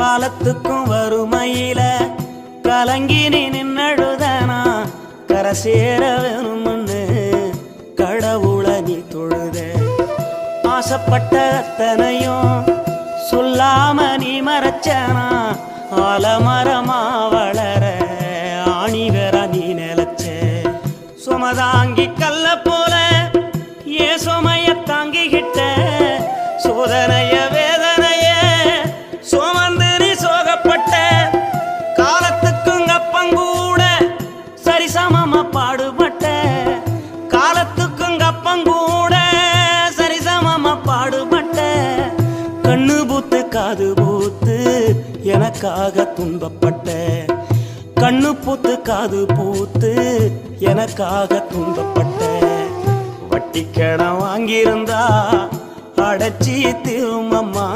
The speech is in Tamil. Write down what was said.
காலத்துக்கும் வறுமையில கலங்கி நீ நின்னழுதனா கரை சேர வேணும்னு கடவுளை நீ தொழுத. ஆசைப்பட்ட அத்தனையும் சொல்லாம நீ மறைச்சனா ஆலமரமா வளர ஆணி வேற நீ நிலச்ச. சுமதாங்கி கல்ல போல ஏ சுமைய தாங்கிக்கிட்ட சோதனைய வேதனைய சுமந்து நீ சோகப்பட்ட. காலத்துக்கும் அப்பங்கூட சரிசமமா பாடுபட்ட. காலத்துக்கும் அப்பங்கூட சரிசமமா பாடுபட்ட. கண்ணு பூத்து காது பூத்து எனக்காக துன்பப்பட்ட. கண்ணு பூத்து காது பூத்து எனக்காக துன்பப்பட்ட. வட்டி கடன் வாங்கியிருந்தா அடைச்சி திரும்பம்மா